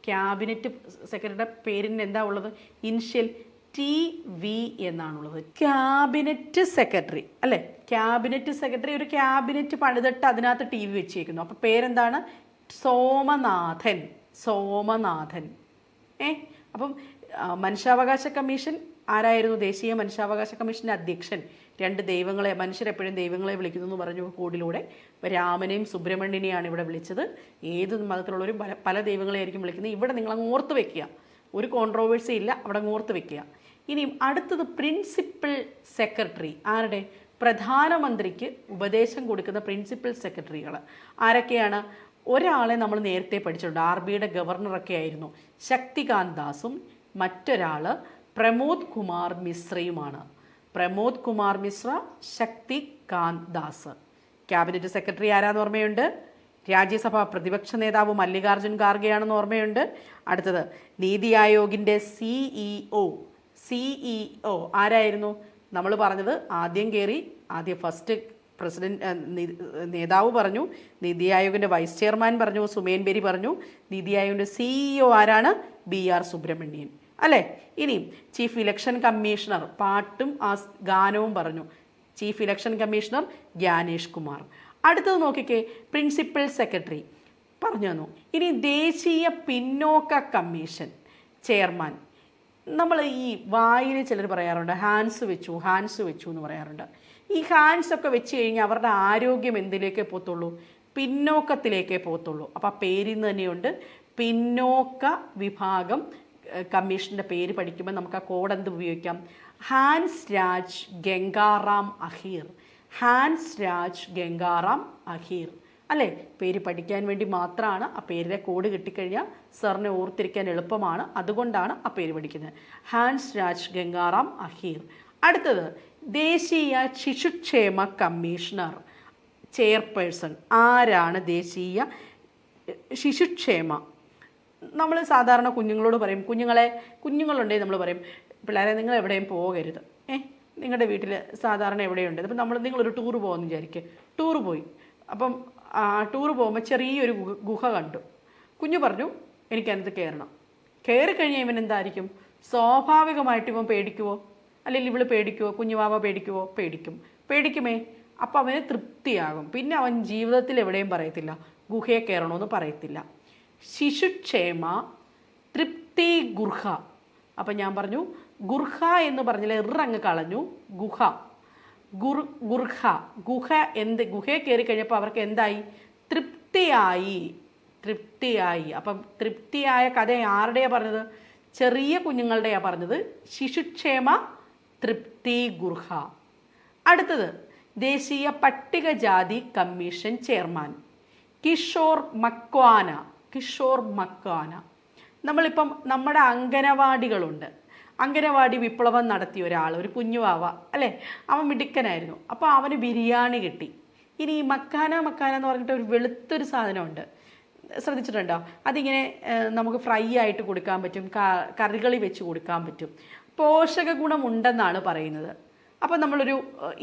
S1: ക്യാബിനറ്റ് സെക്രട്ടറിയുടെ പേരിന് എന്താ ഉള്ളത്? Initial TV എന്നാണുള്ളത്. ക്യാബിനറ്റ് സെക്രട്ടറി അല്ലേ? ക്യാബിനറ്റ് സെക്രട്ടറി ഒരു ക്യാബിനറ്റ് പണിതിട്ട് അതിനകത്ത് TV വെച്ചേക്കുന്നു. അപ്പോൾ പേരെന്താണ്? സോമനാഥൻ. അപ്പം മനുഷ്യാവകാശ കമ്മീഷൻ ആരായിരുന്നു? ദേശീയ മനുഷ്യാവകാശ കമ്മീഷൻ്റെ അധ്യക്ഷൻ. 2 ദൈവങ്ങളെ, മനുഷ്യരെപ്പോഴും ദൈവങ്ങളെ വിളിക്കുന്നു എന്ന് പറഞ്ഞു കോഡിലൂടെ. രാമനെയും സുബ്രഹ്മണ്യനെയാണ് ഇവിടെ വിളിച്ചത്. ഏത് മതത്തിലുള്ളവരും പല ദൈവങ്ങളെയായിരിക്കും വിളിക്കുന്നത്. ഇവിടെ നിങ്ങളങ്ങ് ഓർത്ത് വെക്കുക, ഒരു കോൺട്രോവേഴ്സി ഇല്ല, അവിടെ ഓർത്ത് വെക്കുക. ഇനിയും അടുത്തത് പ്രിൻസിപ്പൽ സെക്രട്ടറി. ആരുടെ? പ്രധാനമന്ത്രിക്ക് ഉപദേശം കൊടുക്കുന്ന പ്രിൻസിപ്പൽ സെക്രട്ടറികൾ ആരൊക്കെയാണ്? ഒരാളെ നമ്മൾ നേരത്തെ പഠിച്ചിട്ടുണ്ട്, RBIയുടെ ഗവർണറൊക്കെ ആയിരുന്നു, ശക്തികാന്ത് ദാസും. മറ്റൊരാൾ പ്രമോദ് കുമാർ മിശ്രയുമാണ്. പ്രമോദ് കുമാർ മിശ്ര, ശക്തികാന്ത് ദാസ്. ക്യാബിനറ്റ് സെക്രട്ടറി ആരാന്ന് ഓർമ്മയുണ്ട്? രാജ്യസഭാ പ്രതിപക്ഷ നേതാവ് മല്ലികാർജുൻ ഖാർഗെയാണെന്ന് ഓർമ്മയുണ്ട്. അടുത്തത് നീതി ആയോഗിൻ്റെ CEO ആരായിരുന്നു? നമ്മൾ പറഞ്ഞത് ഫസ്റ്റ് പ്രസിഡന്റ് നേതാവ് പറഞ്ഞു, നീതി ആയോഗിൻ്റെ വൈസ് ചെയർമാൻ പറഞ്ഞു, സുമേൻ ബെരി പറഞ്ഞു. നീതി ആയോഗിൻ്റെ CEO ആരാണ്? BR സുബ്രഹ്മണ്യൻ അല്ലേ? ഇനിയും ചീഫ് ഇലക്ഷൻ കമ്മീഷണർ, പാട്ടും ഗാനവും പറഞ്ഞു, chief election commissioner Gyanesh Kumar. അടുത്തത് നോക്കിക്കേ, പ്രിൻസിപ്പൽ സെക്രട്ടറി പറഞ്ഞു തന്നു. ഇനി ദേശീയ പിന്നോക്ക കമ്മീഷൻ ചെയർമാൻ. നമ്മൾ ഈ വായിൽ ചിലർ പറയാറുണ്ട് ഹാൻഡ്സ് വെച്ചു എന്ന് പറയാറുണ്ട്. ഈ ഹാൻഡ്സ് ഒക്കെ വെച്ച് കഴിഞ്ഞാൽ അവരുടെ ആരോഗ്യം എന്തിലേക്കേ പോകത്തുള്ളൂ? പിന്നോക്കത്തിലേക്കേ പോകത്തുള്ളൂ. അപ്പോൾ ആ പേരിൽ നിന്ന് തന്നെയുണ്ട് പിന്നോക്ക വിഭാഗം കമ്മീഷൻ്റെ പേര് പഠിക്കുമ്പോൾ നമുക്ക് ആ കോഡ് എന്ത് ഉപയോഗിക്കാം? ഹാൻസ് രാജ് ഗംഗാറാം അഹീർ അല്ലേ? പേര് പഠിക്കാൻ വേണ്ടി മാത്രമാണ്. ആ പേരിലെ കോഡ് കിട്ടിക്കഴിഞ്ഞാൽ സാറിനെ ഓർത്തിരിക്കാൻ എളുപ്പമാണ്. അതുകൊണ്ടാണ് ആ പേര് പഠിക്കുന്നത്. ഹാൻസ് രാജ് ഗംഗാറാം അഹീർ. അടുത്തത് ദേശീയ ശിശുക്ഷേമ കമ്മീഷണർ ചെയർപേഴ്സൺ. ആരാണ് ദേശീയ ശിശുക്ഷേമ? നമ്മൾ സാധാരണ കുഞ്ഞുങ്ങളോട് പറയും, കുഞ്ഞുങ്ങളുണ്ടെങ്കിൽ നമ്മൾ പറയും, പിള്ളേരെ നിങ്ങൾ എവിടെയും പോകരുത്. നിങ്ങളുടെ വീട്ടിൽ സാധാരണ എവിടെയുണ്ട്? അപ്പം നിങ്ങളൊരു ടൂർ പോകുമെന്ന് വിചാരിക്കുക. ടൂർ പോയി. അപ്പം ടൂർ പോകുമ്പോൾ ചെറിയൊരു ഗുഹ കണ്ടു. കുഞ്ഞു പറഞ്ഞു എനിക്കതിനകത്ത് കയറണം. കയറിക്കഴിഞ്ഞാൽ ഇവൻ എന്തായിരിക്കും? സ്വാഭാവികമായിട്ട് ഇവൻ പേടിക്കുവോ? അല്ലെങ്കിൽ ഇവള് പേടിക്കുവോ? കുഞ്ഞുവാവ പേടിക്കുവോ? പേടിക്കുമേ. അപ്പം അവന് തൃപ്തിയാകും. പിന്നെ അവൻ ജീവിതത്തിൽ എവിടെയും പറയത്തില്ല ഗുഹയെ കയറണമെന്ന് പറയത്തില്ല. ശിശുക്ഷേമ തൃപ്തി ഗുർഹ. അപ്പം ഞാൻ പറഞ്ഞു ഗുർഹ എന്ന് പറഞ്ഞാൽ അങ്ങ് കളഞ്ഞു. ഗുഹ ഗുഹയെ കയറി കഴിഞ്ഞപ്പോൾ അവർക്ക് എന്തായി? തൃപ്തിയായി. അപ്പം തൃപ്തിയായ കഥ ആരുടെയാണ് പറഞ്ഞത്? ചെറിയ കുഞ്ഞുങ്ങളുടെയാണ് പറഞ്ഞത്. ശിശുക്ഷേമ തൃപ്തി ഗുർഹ. അടുത്തത് ദേശീയ പട്ടികജാതി കമ്മീഷൻ ചെയർമാൻ കിഷോർ മക്വാന. നമ്മളിപ്പം നമ്മുടെ അംഗനവാടികളുണ്ട്. അംഗനവാടി വിപ്ലവം നടത്തിയ ഒരാൾ, ഒരു കുഞ്ഞുവാവ അല്ലേ? അവൻ മിടുക്കനായിരുന്നു. അപ്പോൾ അവന് ബിരിയാണി കിട്ടി. ഇനി ഈ മക്കാന എന്ന് പറഞ്ഞിട്ട് ഒരു വെളുത്തൊരു സാധനമുണ്ട്, ശ്രദ്ധിച്ചിട്ടുണ്ടോ? അതിങ്ങനെ നമുക്ക് ഫ്രൈ ആയിട്ട് കൊടുക്കാൻ പറ്റും, കറികളിൽ വെച്ച് കൊടുക്കാൻ പറ്റും. പോഷക ഗുണമുണ്ടെന്നാണ് പറയുന്നത്. അപ്പം നമ്മളൊരു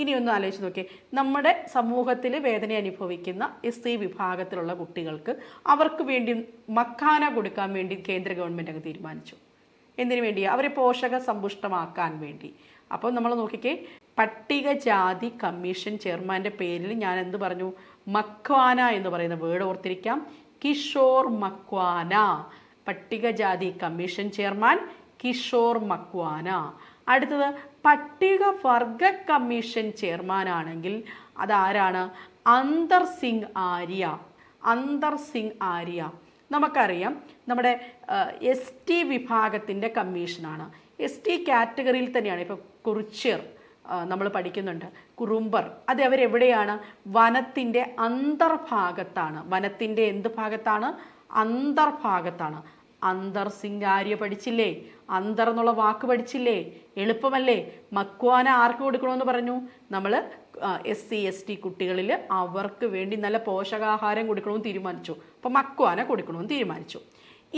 S1: ഇനിയൊന്ന് ആലോചിച്ച് നോക്കിയേ, നമ്മുടെ സമൂഹത്തിൽ വേദന അനുഭവിക്കുന്ന SC വിഭാഗത്തിലുള്ള കുട്ടികൾക്ക് അവർക്ക് വേണ്ടി മക്കാന കൊടുക്കാൻ വേണ്ടി കേന്ദ്ര ഗവൺമെൻറ് അങ്ങ് തീരുമാനിച്ചു. എന്തിനു വേണ്ടിയാണ്? അവരെ പോഷക സമ്പുഷ്ടമാക്കാൻ വേണ്ടി. അപ്പോൾ നമ്മൾ നോക്കിക്കേ, പട്ടികജാതി കമ്മീഷൻ ചെയർമാൻ്റെ പേരിൽ ഞാൻ എന്ത് പറഞ്ഞു? മക്വാന എന്ന് പറയുന്ന വേർഡ് ഓർത്തിരിക്കാം. കിഷോർ മക്വാന, പട്ടികജാതി കമ്മീഷൻ ചെയർമാൻ കിഷോർ മക്വാന. അടുത്തത് പട്ടികവർഗ കമ്മീഷൻ ചെയർമാൻ ആണെങ്കിൽ അതാരാണ്? അന്തർ സിംഗ് ആര്യ. അന്തർ സിംഗ് ആര്യ നമുക്കറിയാം നമ്മുടെ ST വിഭാഗത്തിൻ്റെ കമ്മീഷനാണ്. ST കാറ്റഗറിയിൽ തന്നെയാണ്. ഇപ്പോൾ കുറിച്യർ നമ്മൾ പഠിക്കുന്നുണ്ട്, കുറുമ്പർ, അത് അവരെവിടെയാണ്? വനത്തിൻ്റെ അന്തർഭാഗത്താണ്. വനത്തിൻ്റെ എന്ത് ഭാഗത്താണ്? അന്തർഭാഗത്താണ്. അന്തർ സിംഗ് ആര്യ പഠിച്ചില്ലേ? അന്തർ എന്നുള്ള വാക്ക് പഠിച്ചില്ലേ? എളുപ്പമല്ലേ? മക്വാന ആർക്ക് കൊടുക്കണമെന്ന് പറഞ്ഞു? നമ്മൾ SC ST കുട്ടികളിൽ അവർക്ക് വേണ്ടി നല്ല പോഷകാഹാരം കൊടുക്കണമെന്ന് തീരുമാനിച്ചു. അപ്പോൾ മക്വാന കൊടുക്കണമെന്ന് തീരുമാനിച്ചു.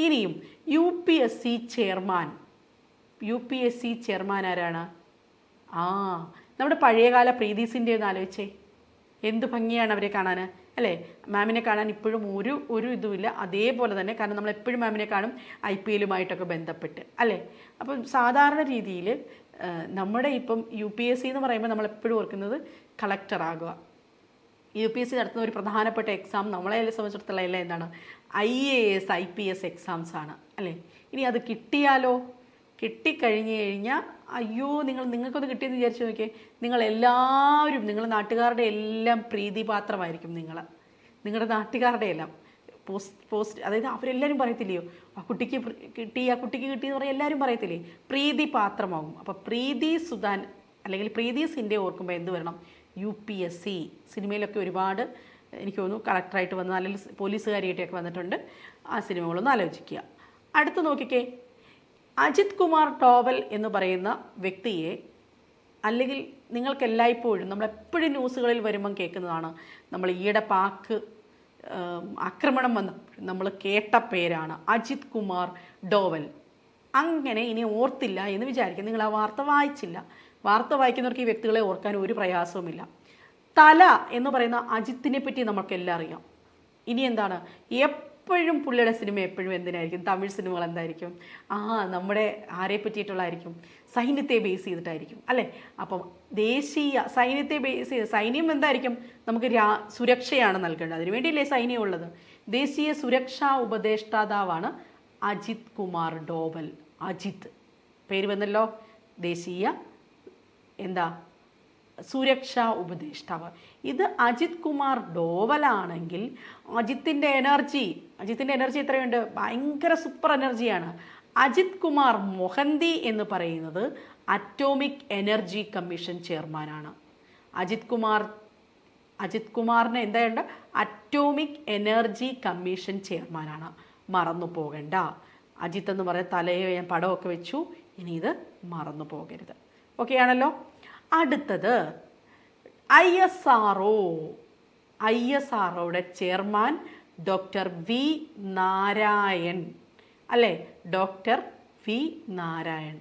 S1: ഇനിയും UPSC ചെയർമാൻ. UPSC ചെയർമാൻ ആരാണ്? നമ്മുടെ പഴയകാല പ്രീതിസിൻ്റെ ഒന്ന് ആലോചിച്ചേ, എന്ത് ഭംഗിയാണ് അവരെ കാണാൻ, അല്ലേ? മാമിനെ കാണാൻ ഇപ്പോഴും ഒരു ഇതുമില്ല, അതേപോലെ തന്നെ. കാരണം നമ്മൾ എപ്പോഴും മാമിനെ കാണും IPLുമായിട്ടൊക്കെ ബന്ധപ്പെട്ട്, അല്ലേ? അപ്പം സാധാരണ രീതിയിൽ നമ്മുടെ ഇപ്പം UPSC എന്ന് പറയുമ്പോൾ നമ്മളെപ്പോഴും ഓർക്കുന്നത് കളക്ടറാകുക. UPSC നടത്തുന്ന ഒരു പ്രധാനപ്പെട്ട എക്സാം നമ്മളെ സംബന്ധിച്ചിടത്തോളം എല്ലാം എന്താണ്? IAS IPS എക്സാംസ് ആണ്, അല്ലേ? ഇനി അത് കിട്ടിയാലോ? കിട്ടിക്കഴിഞ്ഞ് കഴിഞ്ഞാൽ അയ്യോ, നിങ്ങൾക്കൊന്ന് കിട്ടിയെന്ന് വിചാരിച്ചു നോക്കിയേ, നിങ്ങളെല്ലാവരും നിങ്ങളുടെ നാട്ടുകാരുടെ എല്ലാം പ്രീതിപാത്രമായിരിക്കും. നിങ്ങളുടെ നാട്ടുകാരുടെ എല്ലാം പോസ്റ്റ് അതായത് അവരെല്ലാവരും പറയത്തില്ലയോ, ആ കുട്ടിക്ക് കിട്ടി എന്ന് പറയാൻ എല്ലാവരും പറയത്തില്ലേ? പ്രീതിപാത്രമാകും. അപ്പോൾ പ്രീതി സുധാൻ അല്ലെങ്കിൽ പ്രീതി സിൻ്റെ ഓർക്കുമ്പോൾ എന്ത് വരണം? UPSC. സിനിമയിലൊക്കെ ഒരുപാട് എനിക്ക് തോന്നുന്നു കളക്ടറായിട്ട് വന്ന് അല്ലെങ്കിൽ പോലീസുകാരിയായിട്ടൊക്കെ വന്നിട്ടുണ്ട്. ആ സിനിമകളൊന്ന് ആലോചിക്കുക. അടുത്ത് നോക്കിക്കേ, അജിത് കുമാർ ഡോവൽ എന്ന് പറയുന്ന വ്യക്തിയെ, അല്ലെങ്കിൽ നിങ്ങൾക്ക് എല്ലായ്പ്പോഴും നമ്മളെപ്പോഴും ന്യൂസുകളിൽ വരുമ്പം കേൾക്കുന്നതാണ്, നമ്മൾ ഈയിടെ പാക് ആക്രമണം വന്നപ്പോൾ നമ്മൾ കേട്ട പേരാണ് അജിത് കുമാർ ഡോവൽ. അങ്ങനെ ഇനി ഓർത്തില്ല എന്ന് വിചാരിക്കും. നിങ്ങൾ ആ വാർത്ത വായിച്ചില്ല. വാർത്ത വായിക്കുന്നവർക്ക് ഈ വ്യക്തികളെ ഓർക്കാൻ ഒരു പ്രയാസവുമില്ല. തല എന്ന് പറയുന്ന അജിത്തിനെ പറ്റി നമുക്കെല്ലാം അറിയാം. ഇനി എന്താണ്? എപ്പോഴും പുള്ളിയുടെ സിനിമ എപ്പോഴും എന്തിനായിരിക്കും? തമിഴ് സിനിമകൾ എന്തായിരിക്കും? നമ്മുടെ ആരെ പറ്റിയിട്ടുള്ളതായിരിക്കും? സൈന്യത്തെ ബേസ് ചെയ്തിട്ടായിരിക്കും, അല്ലേ? അപ്പം ദേശീയ സൈന്യത്തെ ബേസ് ചെയ്ത്, സൈന്യം എന്തായിരിക്കും? നമുക്ക് സുരക്ഷയാണ് നൽകേണ്ടത്. അതിനുവേണ്ടിയല്ലേ സൈന്യം ഉള്ളത്? ദേശീയ സുരക്ഷാ ഉപദേഷ്ടാവാണ് അജിത് കുമാർ ഡോവൽ. അജിത് പേര് വന്നല്ലോ, ദേശീയ സുരക്ഷാ ഉപദേഷ്ടാവ്. ഇത് അജിത് കുമാർ ഡോവലാണെങ്കിൽ അജിത്തിൻ്റെ എനർജി എത്രയുണ്ട്? ഭയങ്കര സൂപ്പർ എനർജിയാണ്. അജിത് കുമാർ മൊഹന്തി എന്ന് പറയുന്നത് അറ്റോമിക് എനർജി കമ്മീഷൻ ചെയർമാനാണ്. അജിത് കുമാറിന് എന്തായുണ്ട്? അറ്റോമിക് എനർജി കമ്മീഷൻ ചെയർമാനാണ്. മറന്നു പോകണ്ട. അജിത്ത് എന്ന് പറയുന്ന തലയെ ഞാൻ പടമൊക്കെ വെച്ചു, ഇനി ഇത് മറന്നു പോകരുത്. ഓക്കെ ആണല്ലോ. അടുത്തത് ISROയുടെ ചെയർമാൻ ഡോക്ടർ വി നാരായൺ, അല്ലേ? Doctor V Narayan.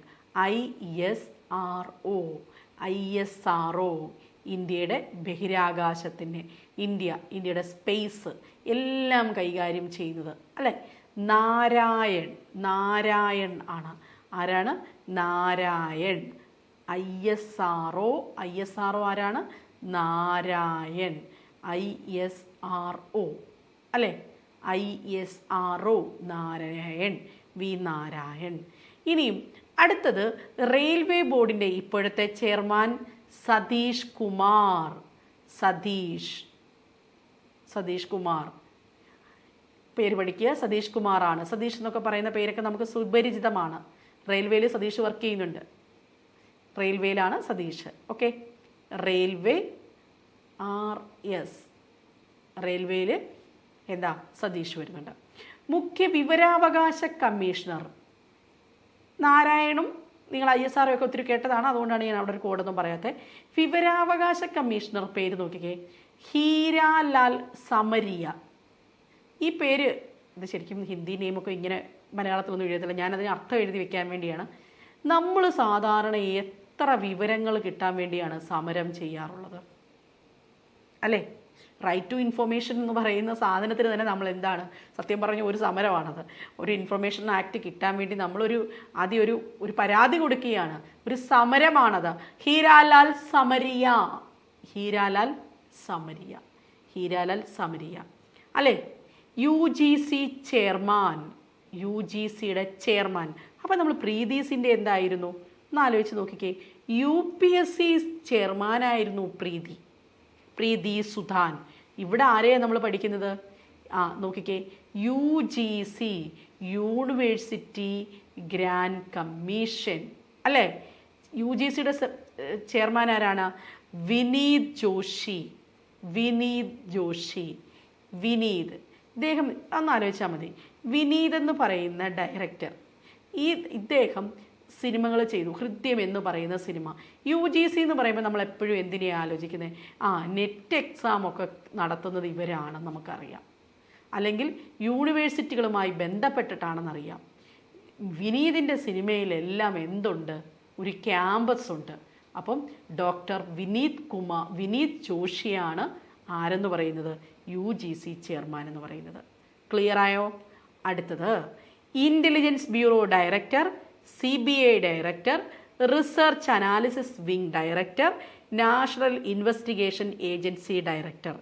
S1: ISRO ഇന്ത്യയുടെ ബഹിരാകാശത്തിൻ്റെ ഇന്ത്യയുടെ സ്പേസ് എല്ലാം കൈകാര്യം ചെയ്യുന്നത്, അല്ലേ? നാരായൺ ആണ്. ആരാണ്? നാരായൺ. ISRO ആരാണ്? നാരായൺ. ISRO, അല്ലേ? ISRO Narayan, V Narayan. ഇനിയും അടുത്തത് റെയിൽവേ ബോർഡിൻ്റെ ഇപ്പോഴത്തെ ചെയർമാൻ സതീഷ് കുമാർ. സതീഷ് കുമാർ പേര് പഠിക്കുക. സതീഷ് കുമാറാണ്. സതീഷ് എന്നൊക്കെ പറയുന്ന പേരൊക്കെ നമുക്ക് സുപരിചിതമാണ്. റെയിൽവേയിൽ സതീഷ് വർക്ക് ചെയ്യുന്നുണ്ട്. റെയിൽവേയിലാണ് സതീഷ്. ഓക്കെ, റെയിൽവേ റെയിൽവേയിൽ സതീഷ് വരുന്നുണ്ട്. മുഖ്യ വിവരാവകാശ കമ്മീഷണർ നാരായണും. നിങ്ങൾ ISRO ഒക്കെ ഒത്തിരി കേട്ടതാണ്, അതുകൊണ്ടാണ് ഞാൻ അവിടെ ഒരു കോഡൊന്നും പറയാത്തത്. വിവരാവകാശ കമ്മീഷണർ പേര് നോക്കിക്കേ, ഹീരാലാൽ സമരിയ. ഈ പേര് ഇത് ശരിക്കും ഹിന്ദി നെയിമൊക്കെ ഇങ്ങനെ മലയാളത്തിലൊന്നും എഴുതത്തില്ല, ഞാനതിന് അർത്ഥം എഴുതി വെക്കാൻ വേണ്ടിയാണ്. നമ്മൾ സാധാരണ എത്ര വിവരങ്ങൾ കിട്ടാൻ വേണ്ടിയാണ് സമരം ചെയ്യാറുള്ളത് അല്ലേ? റൈറ്റ് ടു ഇൻഫർമേഷൻ എന്ന് പറയുന്ന സാധനത്തിന് തന്നെ നമ്മൾ എന്താണ് സത്യം പറഞ്ഞ ഒരു സമരമാണത്. ഒരു ഇൻഫർമേഷൻ ആക്ട് കിട്ടാൻ വേണ്ടി നമ്മളൊരു ആദ്യം ഒരു പരാതി കൊടുക്കുകയാണ്, ഒരു സമരമാണത്. ഹീരാലാൽ സമരിയ, ഹീരാലാൽ സമരിയ, ഹീരാലാൽ സമരിയ അല്ലേ? UGC ചെയർമാൻ, UGCയുടെ ചെയർമാൻ. അപ്പം നമ്മൾ പ്രീതിസിൻ്റെ എന്തായിരുന്നു ഒന്ന് ആലോചിച്ച് നോക്കിക്കേ. UPSC ചെയർമാനായിരുന്നു പ്രീതി സുധാൻ. ഇവിടെ ആരെയാണ് നമ്മൾ പഠിക്കുന്നത്? നോക്കിക്കേ, UGC യൂണിവേഴ്സിറ്റി ഗ്രാൻഡ് കമ്മീഷൻ അല്ലേ? UGCയുടെ ചെയർമാൻ ആരാണ്? വിനീത് ജോഷി. ഇദ്ദേഹം ഒന്ന് ആലോചിച്ചാൽ മതി. വിനീത് എന്ന് പറയുന്ന ഡയറക്ടർ, ഇദ്ദേഹം സിനിമകൾ ചെയ്തു. ഹൃദ്യം എന്ന് പറയുന്ന സിനിമ. UGC എന്ന് പറയുമ്പോൾ നമ്മൾ എപ്പോഴും എന്തിനെയാണ് ആലോചിക്കുന്നത്? നെറ്റ് എക്സാം ഒക്കെ നടത്തുന്നത് ഇവരാണെന്ന് നമുക്കറിയാം, അല്ലെങ്കിൽ യൂണിവേഴ്സിറ്റികളുമായി ബന്ധപ്പെട്ടിട്ടാണെന്നറിയാം. വിനീതിൻ്റെ സിനിമയിലെല്ലാം എന്തുണ്ട്? ഒരു ക്യാമ്പസ് ഉണ്ട്. അപ്പം ഡോക്ടർ വിനീത് ജോഷിയാണ് ആരെന്ന് പറയുന്നത്? UGC ചെയർമാൻ എന്ന് പറയുന്നത്. ക്ലിയർ ആയോ? അടുത്തത് intelligence bureau director, CBI director, research analysis wing director, national investigation agency director.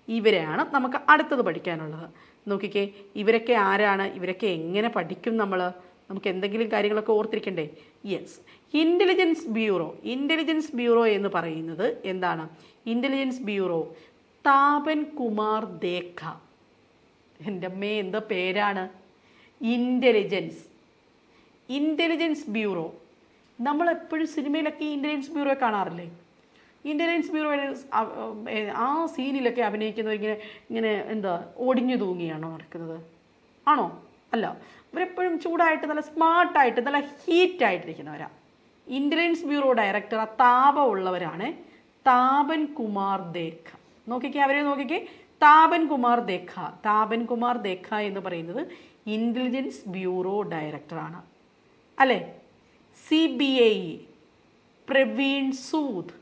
S1: ഇവരെയാണ് നമുക്ക് അടുത്തത് പഠിക്കാനുള്ളത്. നോക്കിക്കേ, ഇവരൊക്കെ ആരാണ്? ഇവരൊക്കെ എങ്ങനെ പഠിക്കും നമ്മൾ? നമുക്ക് എന്തെങ്കിലും കാര്യങ്ങളൊക്കെ ഓർത്തിരിക്കണ്ടേ? യെസ്, ഇൻ്റലിജൻസ് ബ്യൂറോ എന്ന് പറയുന്നത് എന്താണ്? Intelligence bureau Tapan Kumar Deka. എൻ്റെ അമ്മേ, എന്താ പേരാണ്! Intelligence bureau. നമ്മളെപ്പോഴും സിനിമയിലൊക്കെ ഇൻ്റലിജൻസ് ബ്യൂറോയെ കാണാറില്ലേ? ഇൻ്റലിജൻസ് ബ്യൂറോ ആ സീനിലൊക്കെ അഭിനയിക്കുന്നവർ ഇങ്ങനെ എന്താ ഒടിഞ്ഞു തൂങ്ങിയാണോ നടക്കുന്നത്? ആണോ? അല്ല, അവരെപ്പോഴും ചൂടായിട്ട് നല്ല സ്മാർട്ടായിട്ട് നല്ല ഹീറ്റായിട്ടിരിക്കുന്നവരാണ്. ഇൻ്റലിജൻസ് ബ്യൂറോ ഡയറക്ടർ താപമുള്ളവരാണ്. താപൻ കുമാർ ദേഖ. നോക്കിക്കേ, താപൻ കുമാർ ദേഖ എന്ന് പറയുന്നത് ഇൻ്റലിജൻസ് ബ്യൂറോ ഡയറക്ടറാണ് അല്ലേ? CBI പ്രവീൺ സൂദ്.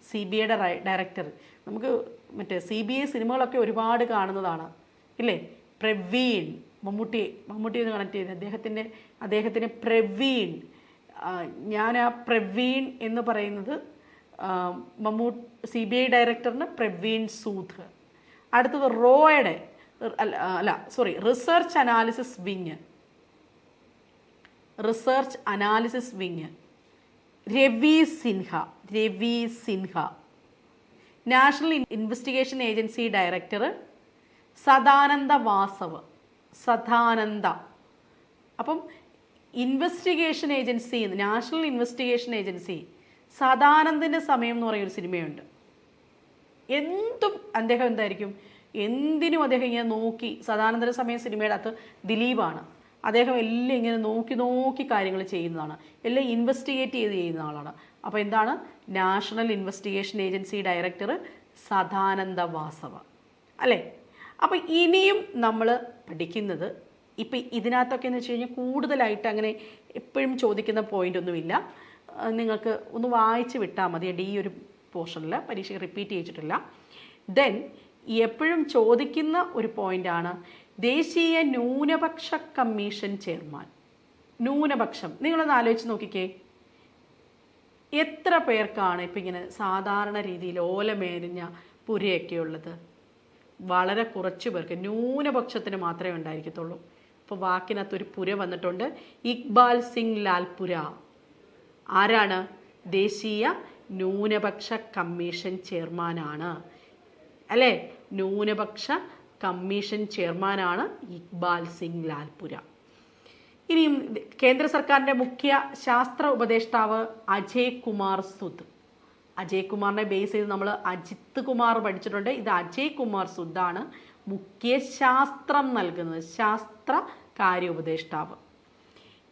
S1: CBIയുടെ ഡയറക്ടർ. നമുക്ക് മറ്റേ CBI സിനിമകളൊക്കെ ഒരുപാട് കാണുന്നതാണ് ഇല്ലേ? പ്രവീൺ, മമ്മൂട്ടി ഒന്ന് കണക്ട് ചെയ്ത് അദ്ദേഹത്തിന് പ്രവീൺ. ഞാൻ ആ പ്രവീൺ എന്ന് പറയുന്നത് CBI ഡയറക്ടറിന് പ്രവീൺ സൂദ്. അടുത്തത് research analysis wing Ravi Sinha. National investigation agency director Sadanand വാസവ്. അപ്പം investigation agency, national investigation agency, സദാനന്ദിൻ്റെ സമയം എന്ന് പറയുന്നൊരു സിനിമയുണ്ട്. എന്തും അദ്ദേഹം എന്തായിരിക്കും, എന്തിനും അദ്ദേഹം ഇങ്ങനെ നോക്കി. സദാനന്ദൻ്റെ സമയം സിനിമയുടെ അകത്ത് ദിലീപാണ്. അദ്ദേഹം എല്ലാം ഇങ്ങനെ നോക്കി കാര്യങ്ങൾ ചെയ്യുന്നതാണ്, എല്ലാം ഇൻവെസ്റ്റിഗേറ്റ് ചെയ്യുന്ന ആളാണ്. അപ്പോൾ എന്താണ്? National investigation agency director Sadananda Vasava അല്ലേ? അപ്പോൾ ഇനിയും നമ്മൾ പഠിക്കുന്നത് ഇപ്പം ഇതിനകത്തൊക്കെ എന്ന് വെച്ച് കഴിഞ്ഞാൽ കൂടുതലായിട്ട് അങ്ങനെ എപ്പോഴും ചോദിക്കുന്ന പോയിൻ്റ് ഒന്നുമില്ല. നിങ്ങൾക്ക് ഒന്ന് വായിച്ച് വിട്ടാൽ മതി. ഈ ഒരു പോർഷനിൽ പരീക്ഷ റിപ്പീറ്റ് ചെയ്തിട്ടില്ല. ദെൻ എപ്പോഴും ചോദിക്കുന്ന ഒരു പോയിൻ്റാണ് ദേശീയ ന്യൂനപക്ഷ കമ്മീഷൻ ചെയർമാൻ. ന്യൂനപക്ഷം നിങ്ങളൊന്ന് ആലോചിച്ച് നോക്കിക്കേ, എത്ര പേർക്കാണ് ഇപ്പം ഇങ്ങനെ സാധാരണ രീതിയിൽ ഓലമേരിഞ്ഞ പുരയൊക്കെ ഉള്ളത്? വളരെ കുറച്ച് പേർക്ക്, ന്യൂനപക്ഷത്തിന് മാത്രമേ ഉണ്ടായിരിക്കത്തുള്ളൂ. ഇപ്പോൾ വാക്കിനകത്തൊരു പുര വന്നിട്ടുണ്ട്, ഇക്ബാൽ സിംഗ് ലാൽപുര. ആരാണ്? ദേശീയ ന്യൂനപക്ഷ കമ്മീഷൻ ചെയർമാനാണ് അല്ലേ? ന്യൂനപക്ഷ കമ്മീഷൻ ചെയർമാനാണ് ഇക്ബാൽ സിംഗ് ലാൽപുര. ഇനിയും കേന്ദ്ര സർക്കാരിൻ്റെ മുഖ്യ ശാസ്ത്ര ഉപദേഷ്ടാവ് അജയ് കുമാർ സുദ്. അജയ് കുമാറിനെ ബേസ് ചെയ്ത് നമ്മൾ അജിത് കുമാർ പഠിച്ചിട്ടുണ്ട്. ഇത് അജയ് കുമാർ സുദ്ദാണ് മുഖ്യ ശാസ്ത്രം നൽകുന്നത്, ശാസ്ത്ര കാര്യ ഉപദേഷ്ടാവ്.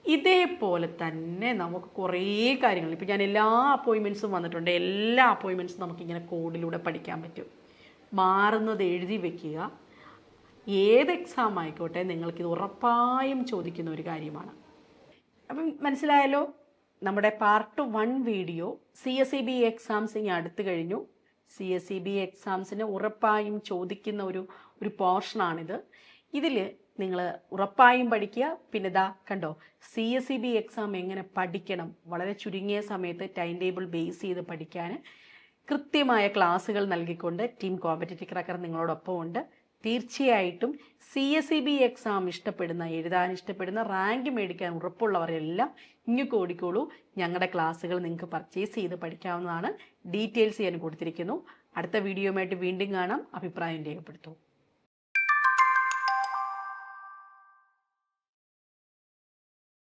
S1: ഇതേപോലെ തന്നെ നമുക്ക് കുറേ കാര്യങ്ങൾ, ഇപ്പോൾ ഞാൻ എല്ലാ അപ്പോയിൻമെൻറ്റ്സും വന്നിട്ടുണ്ട്, എല്ലാ അപ്പോയിൻമെൻറ്റ്സും നമുക്കിങ്ങനെ കോഡിലൂടെ പഠിക്കാൻ പറ്റും. മാറുന്നത് എഴുതി വെക്കുക. ഏത് എക്സാം ആയിക്കോട്ടെ നിങ്ങൾക്കിത് ഉറപ്പായും ചോദിക്കുന്ന ഒരു കാര്യമാണ്. അപ്പം മനസ്സിലായല്ലോ. നമ്മുടെ പാർട്ട് 1 വീഡിയോ CSEB എക്സാംസ് ഇനി അടുത്ത് കഴിഞ്ഞു. CSEB എക്സാംസിന് ഉറപ്പായും ചോദിക്കുന്ന ഒരു പോർഷനാണിത്. ഇതിൽ നിങ്ങൾ ഉറപ്പായും പഠിക്കുക. പിന്നെ ഇതാ കണ്ടോ, CSEB എക്സാം എങ്ങനെ പഠിക്കണം, വളരെ ചുരുങ്ങിയ സമയത്ത് ടൈം ടേബിൾ ബേസ് ചെയ്ത് പഠിക്കാൻ കൃത്യമായ ക്ലാസ്സുകൾ നൽകിക്കൊണ്ട് ടീം കോമ്പറ്റിറ്റീവ് ക്രാക്കർ നിങ്ങളോടൊപ്പം ഉണ്ട്. തീർച്ചയായിട്ടും CSEB എക്സാം ഇഷ്ടപ്പെടുന്ന, എഴുതാൻ ഇഷ്ടപ്പെടുന്ന, റാങ്ക് മേടിക്കാൻ ഉറപ്പുള്ളവരെല്ലാം ഇങ്ങ് ഓടിക്കോളൂ. ഞങ്ങളുടെ ക്ലാസ്സുകൾ നിങ്ങൾക്ക് പർച്ചേസ് ചെയ്ത് പഠിക്കാവുന്നതാണ്. ഡീറ്റെയിൽസ് ഞാൻ കൊടുത്തിരിക്കുന്നു. അടുത്ത വീഡിയോയുമായിട്ട് വീണ്ടും കാണാം. അഭിപ്രായം രേഖപ്പെടുത്തൂ.